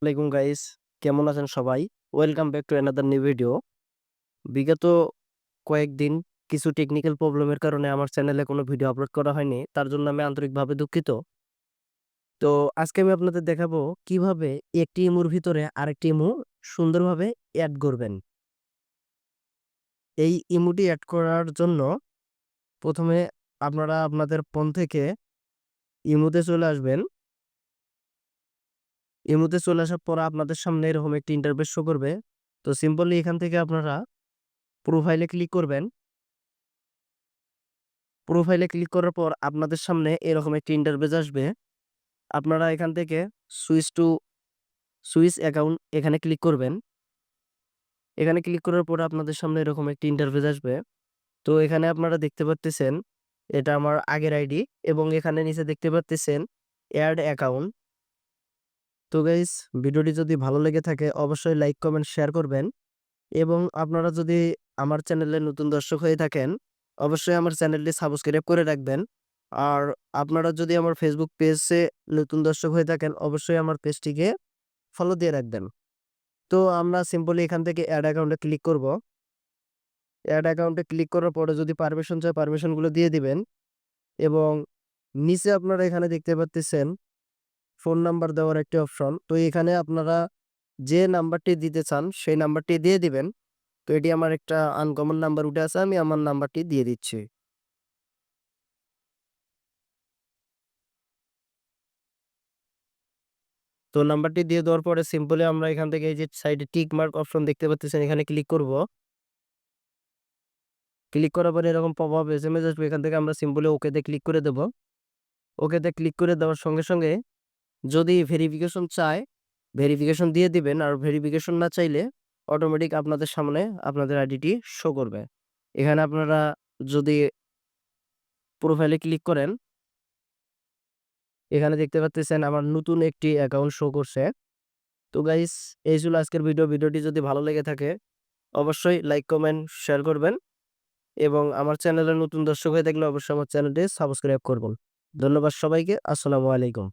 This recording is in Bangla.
আসসালামাইকুম গাইস, কেমন আছেন সবাই? Welcome back to another new video. বিগত কয়েকদিন কিছু টেকনিক্যাল প্রবলেমের কারণে আমার চ্যানেলে কোনো ভিডিও আপলোড করা হয়নি, তার জন্য আমি আন্তরিকভাবে দুঃখিত। তো আজকে আমি আপনাদের দেখাবো কিভাবে একটি ইমুর ভিতরে আরেকটি ইমু সুন্দরভাবে অ্যাড করবেন। এই ইমুটি অ্যাড করার জন্য প্রথমে আপনারা আপনাদের ফোন থেকে ইমুতে চলে আসবেন। ইমুতে চলে আসার পর আপনাদের সামনে এরকম একটি ইন্টারফেস শো করবে। তো সিম্পলি এখান থেকে আপনারা প্রোফাইলে ক্লিক করবেন। প্রোফাইলে ক্লিক করার পর আপনাদের সামনে এরকম একটি ইন্টারফেস আসবে। আপনারা এখান থেকে সুইচ অ্যাকাউন্ট এখানে ক্লিক করবেন। এখানে ক্লিক করার পর আপনাদের সামনে এরকম একটি ইন্টারফেস আসবে। তো এখানে আপনারা দেখতে পাচ্ছেন এটা আমার আগের আইডি, এবং এখানে নিচে দেখতে পাচ্ছেন অ্যাড অ্যাকাউন্ট। তো গাইস, ভিডিওটি যদি ভালো লেগে থাকে অবশ্যই লাইক কমেন্ট শেয়ার করবেন, এবং আপনারা যদি আমার চ্যানেলে নতুন দর্শক হয়ে থাকেন অবশ্যই আমার চ্যানেলটি সাবস্ক্রাইব করে রাখবেন। আর আপনারা যদি আমার ফেসবুক পেজে নতুন দর্শক হয়ে থাকেন অবশ্যই আমার পেজটিকে ফলো দিয়ে রাখবেন। তো আমরা সিম্পলি এখান থেকে অ্যাড অ্যাকাউন্টে ক্লিক করব। অ্যাড অ্যাকাউন্টে ক্লিক করার পরে যদি পারমিশন চায় পারমিশনগুলো দিয়ে দিবেন, এবং নিচে আপনারা এখানে দেখতে পাচ্ছেন ফোন নাম্বার দেওয়ার একটি অপশন। তো এখানে আপনারা যে নাম্বারটি দিতে চান সেই নাম্বারটি দিয়ে দিবেন। তো এটি আমার একটা আনকমন নাম্বার উঠে আছে, আমি আমার নাম্বারটি দিয়ে দিচ্ছি। তো নাম্বারটি দিয়ে দেওয়ার পরে সিম্পলি আমরা এখান থেকে এই যে সাইডে টিক মার্ক অপশন দেখতে পাচ্ছেন এখানে ক্লিক করব। ক্লিক করার পরে এরকম পপ আপ এসএমএস আসবে, এখান থেকে আমরা সিম্পলি ওকেতে ক্লিক করে দেব। ওকেতে ক্লিক করে দেওয়ার সঙ্গে সঙ্গে যদি ভেরিফিকেশন চায় ভেরিফিকেশন দিয়ে দিবেন, আর ভেরিফিকেশন না চাইলে অটোমেটিক আপনাদের সামনে আপনাদের আইডিটি শো করবে। এখানে আপনারা যদি প্রোফাইলে ক্লিক করেন এখানে দেখতে পাচ্ছেন আমার নতুন একটি অ্যাকাউন্ট শো করছে। তো গাইস, এই ছিল আজকের ভিডিওটি যদি ভালো লেগে থাকে অবশ্যই লাইক কমেন্ট শেয়ার করবেন, এবং আমার চ্যানেলের নতুন দর্শক হয়ে থাকলে অবশ্যই আমার চ্যানেলটি সাবস্ক্রাইব করবেন। ধন্যবাদ সবাইকে। আসসালামু আলাইকুম।